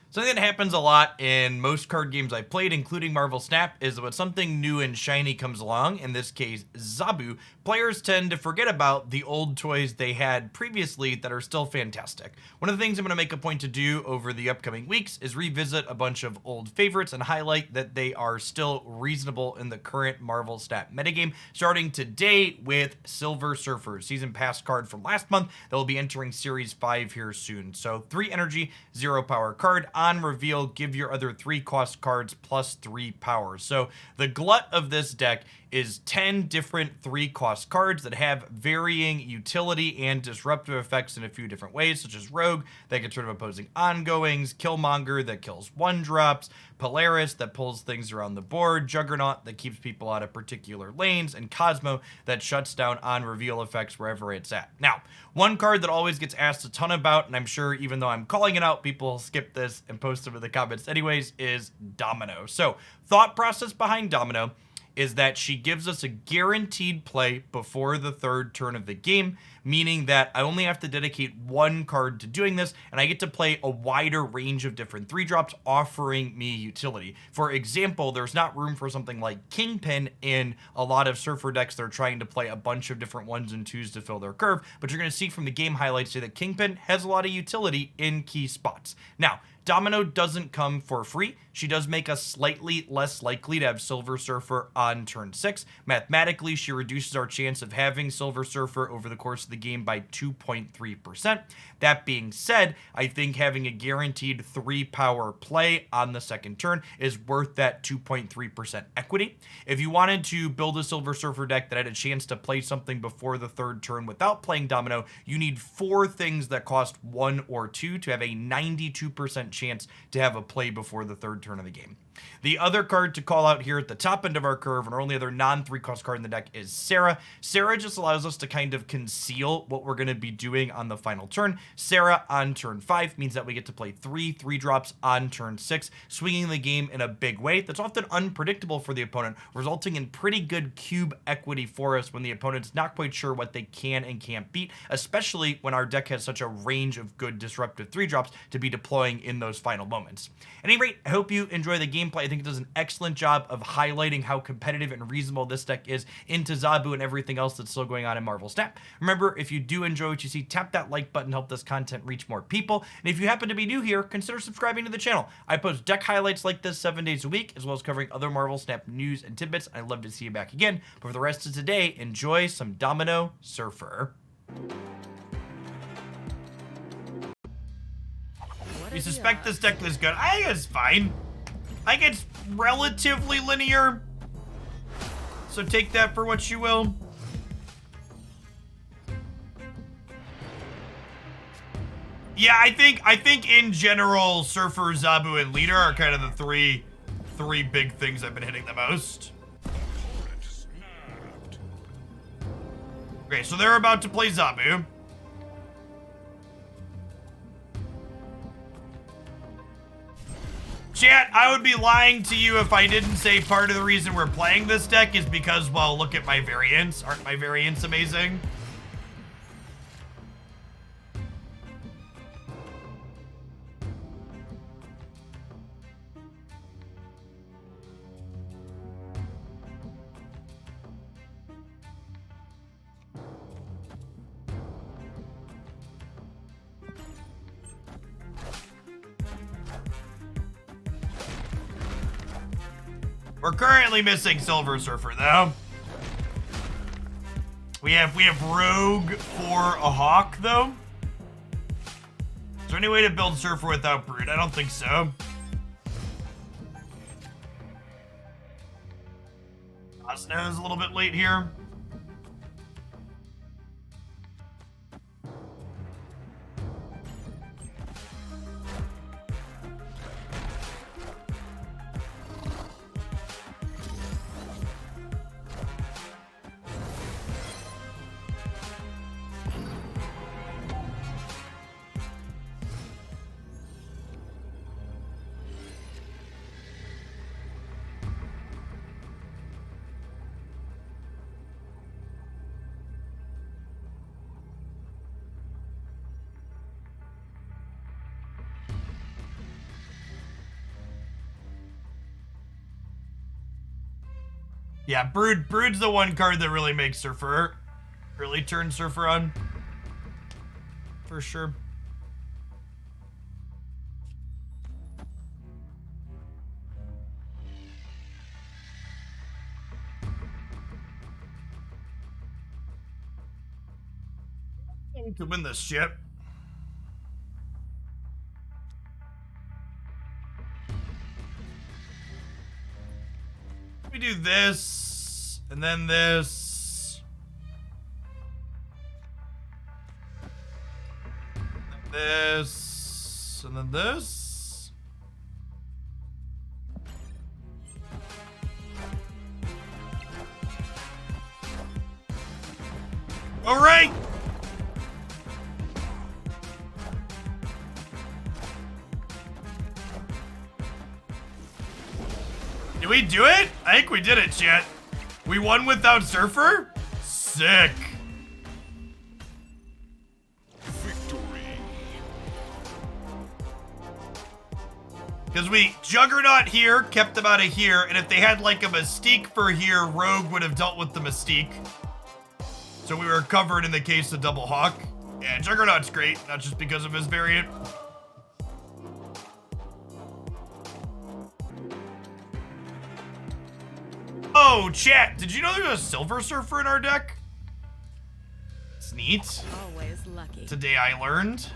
Something that happens a lot in most card games I played, including Marvel Snap, is when something new and shiny comes along, in this case, Zabu, players tend to forget about the old toys they had previously that are still fantastic. One of the things I'm going to make a point to do over the upcoming weeks is revisit a bunch of old favorites and highlight that they are still reasonable in the current Marvel Snap metagame, starting today with Silver Surfer, Season Pass card from last month that will be entering Series 5 here soon. So 3 energy, 0 power card. On reveal, give your other 3 cost cards plus 3 power. So the glut of this deck is 10 different 3 cost cards that have varying utility and disruptive effects in a few different ways, such as Rogue that gets rid of opposing ongoings, Killmonger that kills 1-drops, Polaris that pulls things around the board, Juggernaut that keeps people out of particular lanes, and Cosmo that shuts down on reveal effects wherever it's at. Now, one card that always gets asked a ton about, and I'm sure even though I'm calling it out, people skip this and post them in the comments anyways, is Domino. So, thought process behind Domino is that she gives us a guaranteed play before the 3rd turn of the game, meaning that I only have to dedicate 1 card to doing this, and I get to play a wider range of different 3-drops, offering me utility. For example, there's not room for something like Kingpin in a lot of Surfer decks that are trying to play a bunch of different 1s and 2s to fill their curve, but you're going to see from the game highlights here that Kingpin has a lot of utility in key spots. Now, Domino doesn't come for free. She does make us slightly less likely to have Silver Surfer on turn 6. Mathematically, she reduces our chance of having Silver Surfer over the course of the game by 2.3%. That being said, I think having a guaranteed 3 power play on the 2nd turn is worth that 2.3% equity. If you wanted to build a Silver Surfer deck that had a chance to play something before the 3rd turn without playing Domino, you need 4 things that cost 1 or 2 to have a 92% chance to have a play before the 3rd turn of the game. The other card to call out here at the top end of our curve, and our only other non-3 cost card in the deck, is Sarah. Sarah just allows us to kind of conceal what we're going to be doing on the final turn. Sarah on turn 5 means that we get to play 3 drops on turn 6, swinging the game in a big way that's often unpredictable for the opponent, resulting in pretty good cube equity for us when the opponent's not quite sure what they can and can't beat, especially when our deck has such a range of good disruptive 3-drops to be deploying in those final moments. At any rate, I hope you enjoy the gameplay. I think it does an excellent job of highlighting how competitive and reasonable this deck is into Zabu and everything else that's still going on in Marvel Snap. Remember, if you do enjoy what you see, tap that like button, help this content reach more people. And if you happen to be new here, consider subscribing to the channel. I post deck highlights like this 7 days a week, as well as covering other Marvel Snap news and tidbits. I'd love to see you back again. But for the rest of today, enjoy some Domino Surfer. You suspect this deck is good? I think it's fine. I think it's relatively linear, so take that for what you will. Yeah, I think in general, Surfer, Zabu, and Leader are kind of the three big things I've been hitting the most. Okay, so they're about to play Zabu. Chat, I would be lying to you if I didn't say part of the reason we're playing this deck is because, well, look at my variants. Aren't my variants amazing? We're currently missing Silver Surfer, though. We have Rogue for a Hawk, though. Is there any way to build Surfer without Brood? I don't think so. Asna is a little bit late here. Yeah, Brood's the one card that really makes Surfer, really turns Surfer on. For sure. To win this ship. We do this, and then this. This, and then this. All right. Did we do it? I think we did it, chat. We won without Surfer? Sick. Victory. Because we Juggernaut here, kept them out of here, and if they had like a Mystique for here, Rogue would have dealt with the Mystique. So we were covered in the case of Double Hawk. Yeah, Juggernaut's great, not just because of his variant. Oh, chat, did you know there's a Silver Surfer in our deck? It's neat. Always lucky. Today I learned.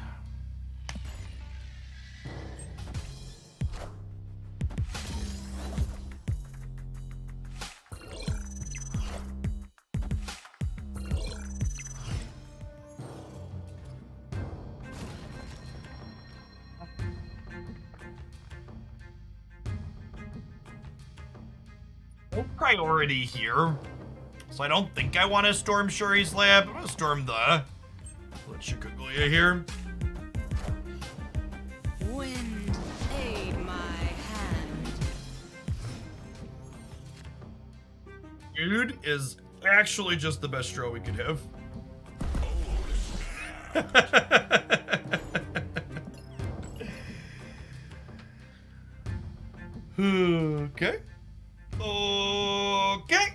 No priority here. So I don't think I want to storm Shuri's lab. I'm gonna storm the Chikugulia here. Wind, aid my hand. Dude is actually just the best draw we could have. Okay. Okay.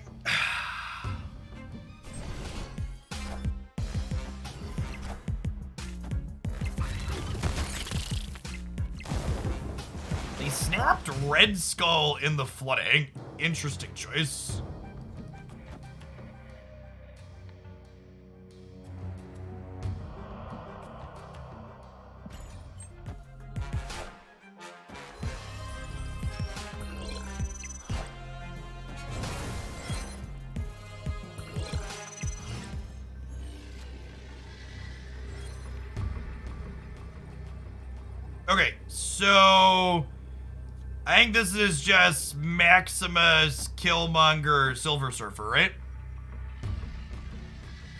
They snapped Red Skull in the flooding. Interesting choice. Okay, so I think this is just Maximus, Killmonger, Silver Surfer, right?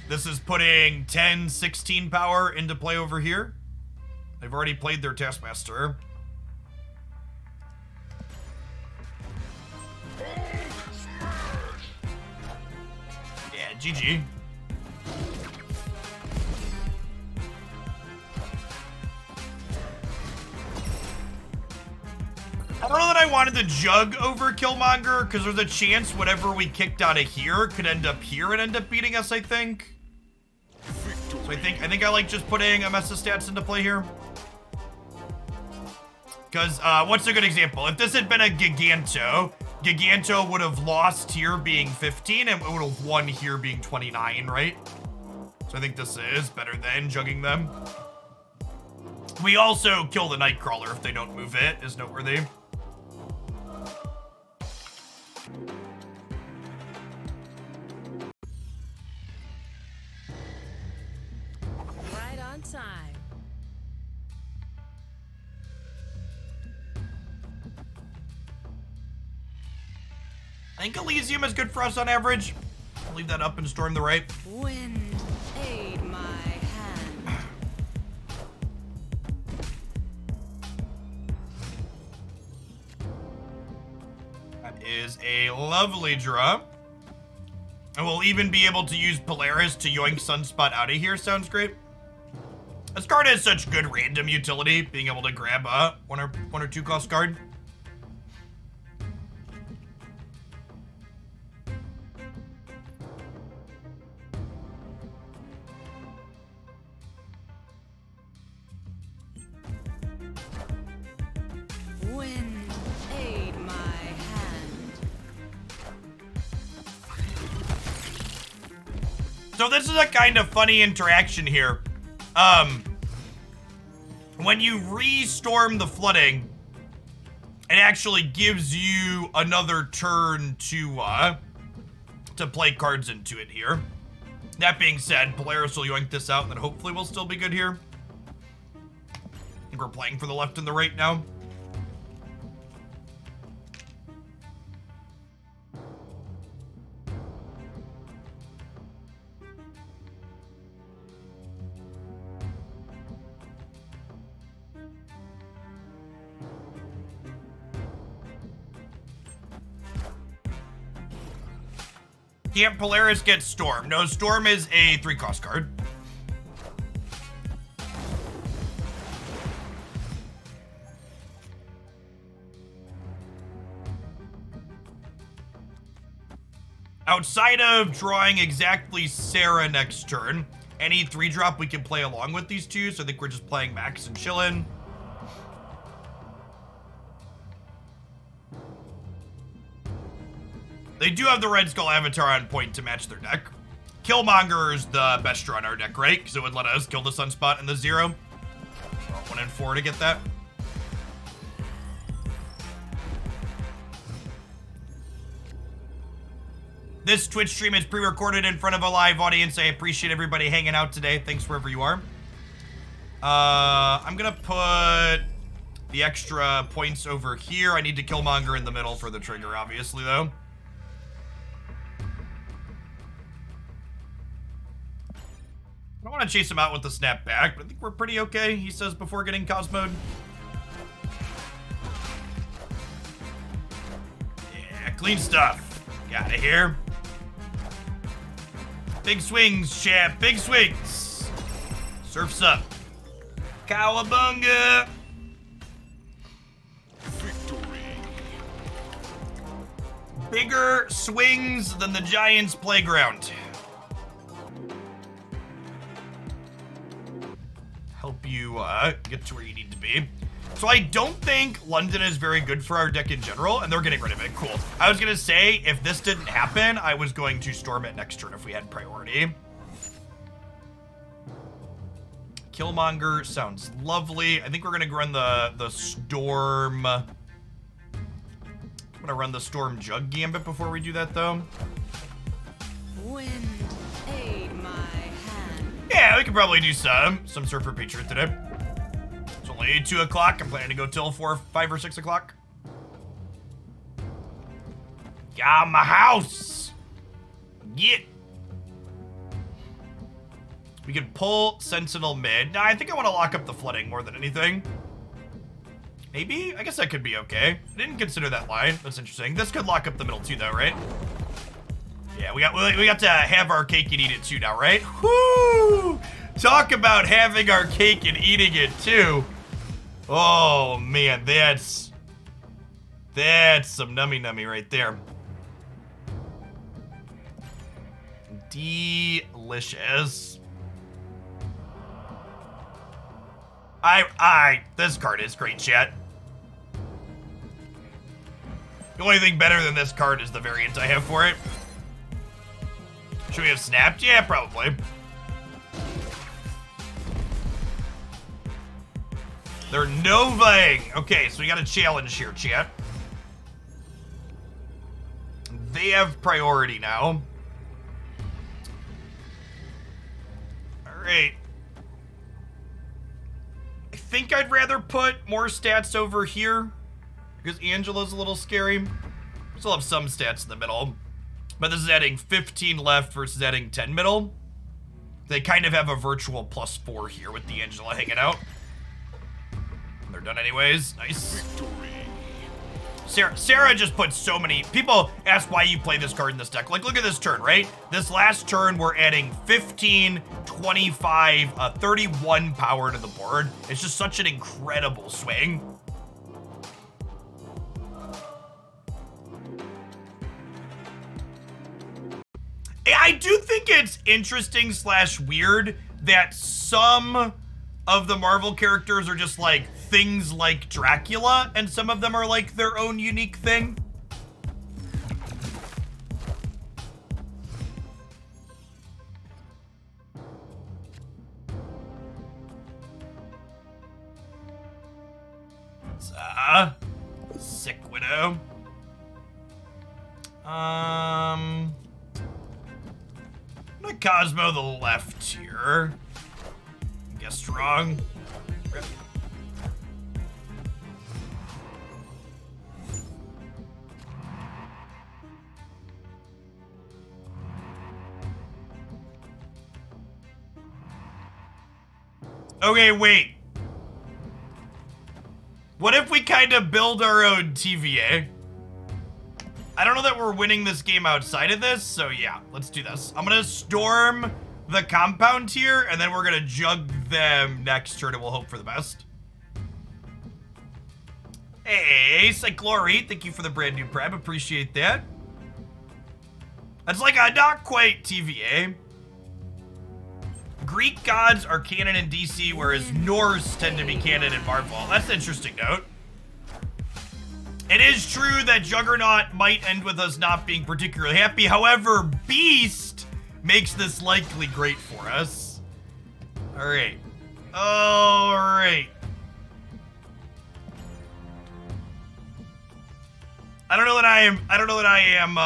This is putting 10, 16 power into play over here. They've already played their Taskmaster. Yeah, GG. I don't know that I wanted the Jug over Killmonger, because there's a chance whatever we kicked out of here could end up here and end up beating us, I think. So I think I like just putting a mess of stats into play here. Because, what's a good example? If this had been a Giganto, Giganto would have lost here being 15, and it would have won here being 29, right? So I think this is better than jugging them. We also kill the Nightcrawler if they don't move it, is noteworthy. Right on time. I think Elysium is good for us on average. I'll leave that up and storm the right. Wind, aid my hand. That is a lovely draw. And we'll even be able to use Polaris to yoink Sunspot out of here. Sounds great. This card has such good random utility, being able to grab a one or two cost card. So this is a kind of funny interaction here. When you re-storm the flooding, it actually gives you another turn to play cards into it here. That being said, Polaris will yoink this out, and then hopefully we'll still be good here. I think we're playing for the left and the right now. Can't Polaris get Storm? No, Storm is a 3-cost card. Outside of drawing exactly Sarah next turn, any 3-drop we can play along with these two, so I think we're just playing Max and chillin'. They do have the Red Skull Avatar on point to match their deck. Killmonger's the best draw in our deck, right? Because it would let us kill the Sunspot and the 0. 1 and 4 to get that. This Twitch stream is pre-recorded in front of a live audience. I appreciate everybody hanging out today. Thanks wherever you are. I'm gonna put the extra points over here. I need to Killmonger in the middle for the trigger, obviously, though. I don't want to chase him out with the snap back, but I think we're pretty okay, he says before getting Cosmode. Yeah, clean stuff. Got it here. Big swings, chap. Big swings. Surf's up. Cowabunga. Victory. Bigger swings than the Giants' playground. Help you get to where you need to be. So I don't think London is very good for our deck in general, and they're getting rid of it. Cool. I was gonna say, if this didn't happen, I was going to storm it next turn if we had priority. Killmonger sounds lovely. I think we're gonna run the storm. I'm gonna run the Storm Jug Gambit before we do that, though. Wind, aid my hand. Yeah, we could probably do some Surfer Patriot today. It's only 2 o'clock. I'm planning to go till 4, 5, or 6 o'clock. Yeah, my house. Get. We could pull Sentinel mid. Nah, I think I want to lock up the flooding more than anything. Maybe? I guess that could be okay. I didn't consider that line. That's interesting. This could lock up the middle too, though, right? Yeah, we got to have our cake and eat it too now, right? Whoo! Talk about having our cake and eating it too. Oh man, that's some nummy right there. Delicious. This card is great, chat. The only thing better than this card is the variant I have for it. Should we have snapped? Yeah, probably. They're novaing. Okay, so we got a challenge here, chat. They have priority now. All right. I think I'd rather put more stats over here because Angela's a little scary. Still have some stats in the middle, but this is adding 15 left versus adding 10 middle. They kind of have a virtual +4 here with the Angela hanging out. They're done anyways. Nice. Sarah just put so many. People ask why you play this card in this deck. Like, look at this turn, right? This last turn, we're adding 15, 25, 31 power to the board. It's just such an incredible swing. I do think it's interesting / weird that some of the Marvel characters are just like things like Dracula, and some of them are like their own unique thing. Ursa. Sick Widow. Cosmo the left here. Guessed wrong. Rip. Okay, wait. What if we kind of build our own TVA? I don't know that we're winning this game outside of this, so yeah, let's do this. I'm gonna storm the compound here, and then we're gonna jug them next turn, and we'll hope for the best. Hey, Cyclori, thank you for the brand new prep, appreciate that. That's like a not quite TVA. Greek gods are canon in DC, whereas Norse tend to be canon in Marvel. That's an interesting note. It is true that Juggernaut might end with us not being particularly happy. However, Beast makes this likely great for us. All right. All right. I don't know that I am,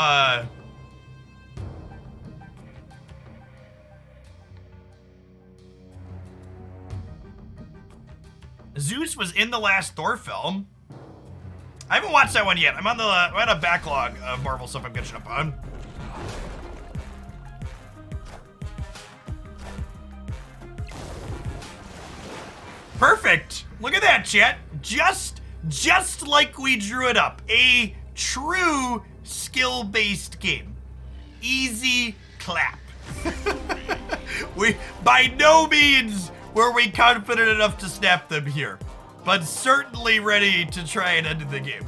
Zeus was in the last Thor film. I haven't watched that one yet. I'm on a backlog of Marvel stuff I'm catching up on. Perfect. Look at that, chat. Just like we drew it up. A true skill-based game. Easy clap. We by no means were we confident enough to snap them here, but certainly ready to try and end the game.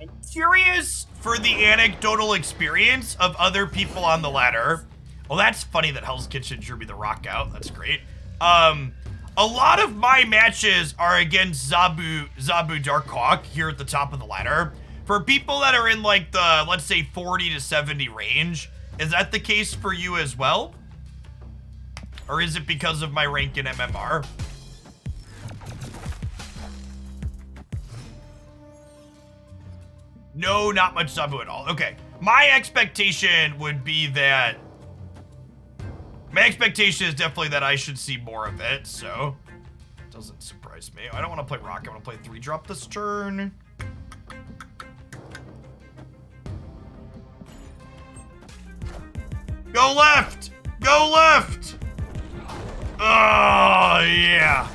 I'm curious for the anecdotal experience of other people on the ladder. Well, that's funny that Hell's Kitchen drew me the rock out. That's great. A lot of my matches are against Zabu Darkhawk here at the top of the ladder. For people that are in like the, let's say 40 to 70 range, is that the case for you as well? Or is it because of my rank in MMR? No, not much Zabu at all. Okay. My expectation would be that... My expectation is definitely that I should see more of it, so... Doesn't surprise me. I don't want to play rock. I want to play 3-drop this turn. Go left! Go left! Oh, yeah.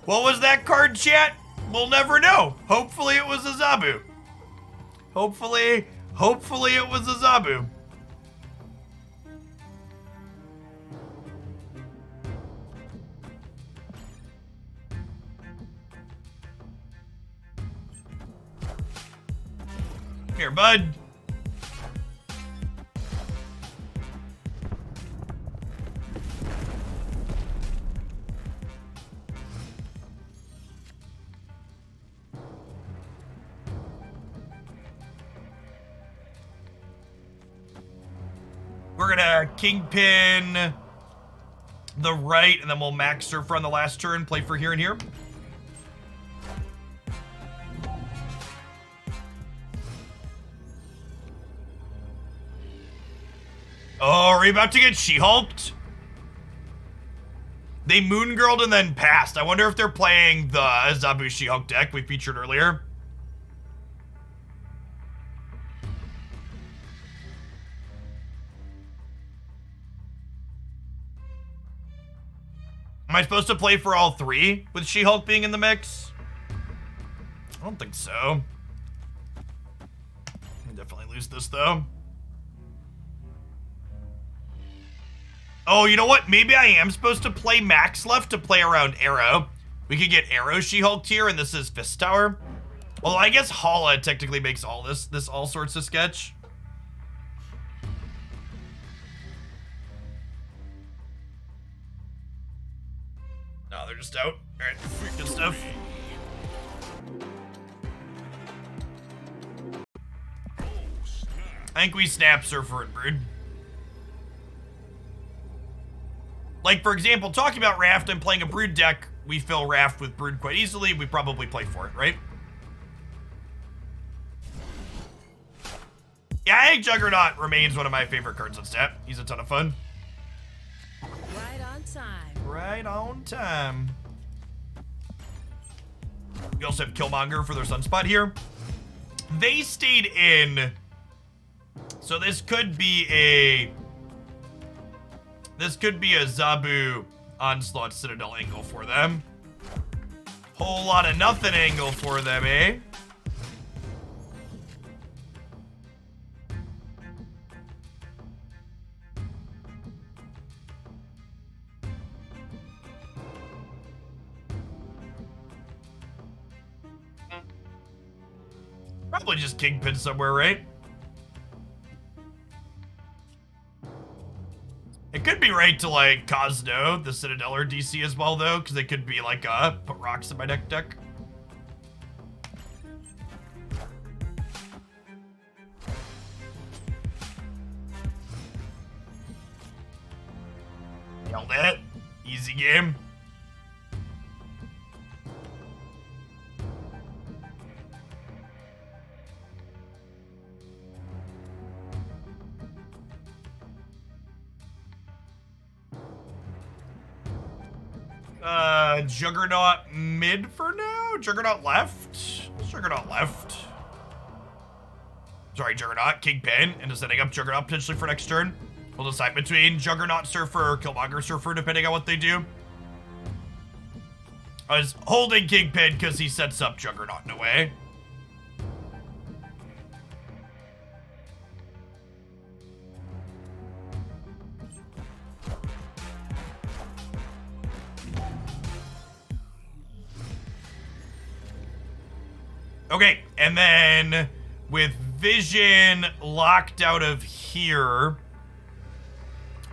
What was that card, chat? We'll never know. Hopefully it was a Zabu. Hopefully it was a Zabu. Here, bud. We're gonna Kingpin the right, and then we'll Max Surfer on the last turn, play for here and here. Oh, are we about to get She-Hulked? They Moon-Girled and then passed. I wonder if they're playing the Zabu She-Hulk deck we featured earlier. Am I supposed to play for all three with She-Hulk being in the mix? I don't think so. I'll definitely lose this, though. Oh, you know what? Maybe I am supposed to play Max left to play around Arrow. We could get Arrow She-Hulk here, and this is Fist Tower. Well, I guess Hala technically makes all this all sorts of sketch. No, they're just out. All right, good stuff. I think we snap Surfer and Brood. Like, for example, talking about Raft and playing a Brood deck, we fill Raft with Brood quite easily. We probably play for it, right? Yeah, I think Juggernaut remains one of my favorite cards on Snap. He's a ton of fun. Right on time. Right on time. We also have Killmonger for their Sunspot here. They stayed in. So this could be a Zabu Onslaught Citadel angle for them. Whole lot of nothing angle for them, eh? Probably just Kingpin somewhere, right? It could be right to, like, Cosno, the Citadel or DC as well, though, because it could be, like, put rocks in my deck. Nailed it. Easy game. Juggernaut mid for now? Juggernaut left? Juggernaut left. Sorry, Juggernaut, Kingpin, and setting up Juggernaut potentially for next turn. We'll decide between Juggernaut Surfer or Killmonger Surfer, depending on what they do. I was holding Kingpin because he sets up Juggernaut in a way. Okay, and then with Vision locked out of here,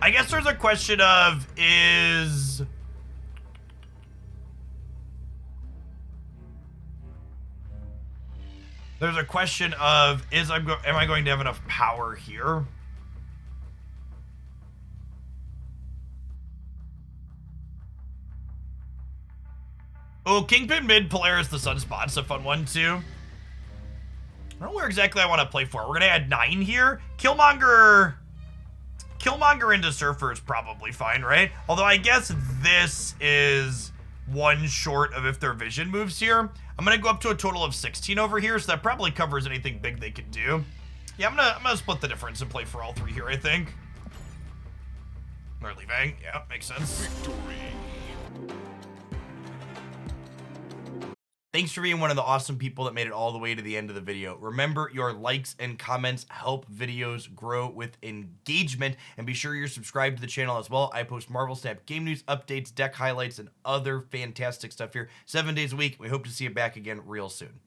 I guess there's a question of is... There's a question of am I going to have enough power here? Oh, Kingpin mid, Polaris the Sunspot's a fun one too. I don't know where exactly I want to play for. We're gonna add 9 here. Killmonger into Surfer is probably fine, right? Although I guess this is one short of if their Vision moves here. I'm gonna go up to a total of 16 over here, so that probably covers anything big they can do. Yeah, I'm gonna split the difference and play for all 3 here, I think. Or leaving. Yeah, makes sense. Victory. Thanks for being one of the awesome people that made it all the way to the end of the video. Remember, your likes and comments help videos grow with engagement, and be sure you're subscribed to the channel as well. I post Marvel Snap game news, updates, deck highlights, and other fantastic stuff here 7 days a week. We hope to see you back again real soon.